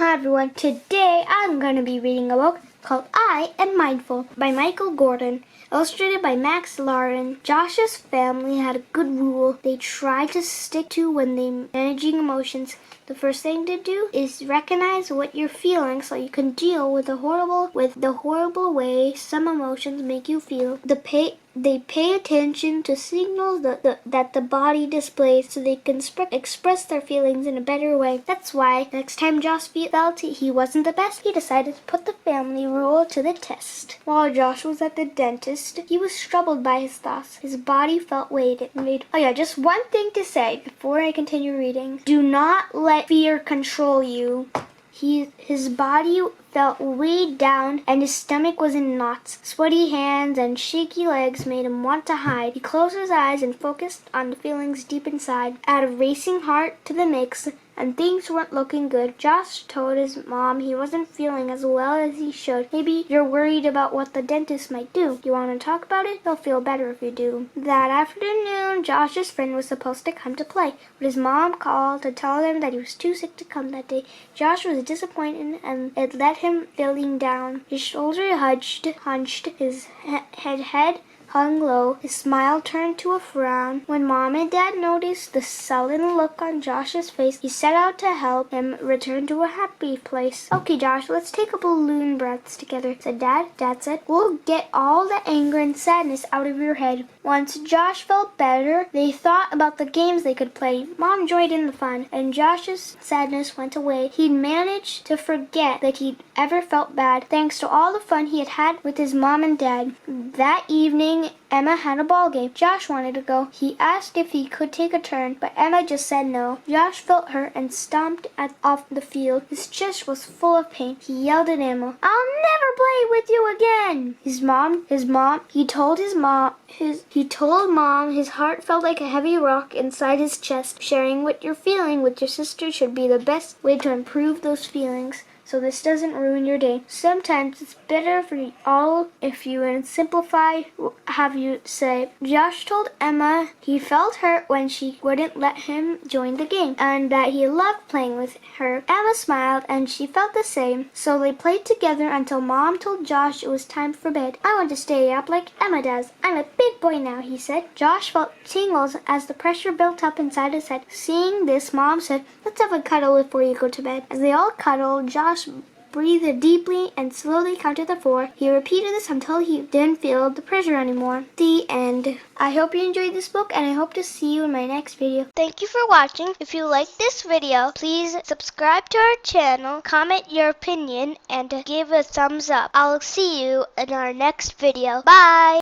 Hi everyone, today I'm going to be reading a book called I Am Mindful by Michael Gordon, illustrated by Max Lauren. Josh's family had a good rule they tried to stick to when they managing emotions. The first thing to do is recognize what you're feeling so you can deal with the horrible way some emotions make you feel. They pay attention to signals that the body displays so they can express their feelings in a better way. That's why next time Josh felt he wasn't the best, he decided to put the family rule to the test. While Josh was at the dentist, he was troubled by his thoughts. His body felt weighted. Oh yeah, just one thing to say before I continue reading. Do not let fear control you. His body felt weighed down and his stomach was in knots. Sweaty hands and shaky legs made him want to hide. He closed his eyes and focused on the feelings deep inside. Add a racing heart to the mix, and things weren't looking good. Josh told his mom he wasn't feeling as well as he should. Maybe you're worried about what the dentist might do. You want to talk about it? He'll feel better if you do. That afternoon, Josh's friend was supposed to come to play, but his mom called to tell him that he was too sick to come that day. Josh was disappointed and it left him feeling down. His shoulder hunched, his head hung low. His smile turned to a frown. When Mom and Dad noticed the sullen look on Josh's face, he set out to help him return to a happy place. Okay, Josh, let's take a balloon breaths together, said Dad. Dad said, we'll get all the anger and sadness out of your head. Once Josh felt better, they thought about the games they could play. Mom joined in the fun, and Josh's sadness went away. He'd managed to forget that he'd ever felt bad, thanks to all the fun he had had with his mom and dad. That evening, Emma had a ball game. Josh wanted to go. He asked if he could take a turn, but Emma just said no. Josh felt hurt and stomped off the field. His chest was full of pain. He yelled at Emma, "I'll never play with you again!" He told Mom his heart felt like a heavy rock inside his chest. Sharing what you're feeling with your sister should be the best way to improve those feelings, so this doesn't ruin your day. Sometimes it's better for you all if you simplify, have you say. Josh told Emma he felt hurt when she wouldn't let him join the game, and that he loved playing with her. Emma smiled, and she felt the same, so they played together until Mom told Josh it was time for bed. I want to stay up like Emma does. I'm a big boy now, he said. Josh felt tingles as the pressure built up inside his head. Seeing this, Mom said, let's have a cuddle before you go to bed. As they all cuddled, Josh breathed deeply and slowly counted to 4. He repeated this until he didn't feel the pressure anymore. The end. I hope you enjoyed this book, and I hope to see you in my next video. Thank you for watching. If you like this video, please subscribe to our channel, comment your opinion, and give a thumbs up. I'll see you in our next video. Bye!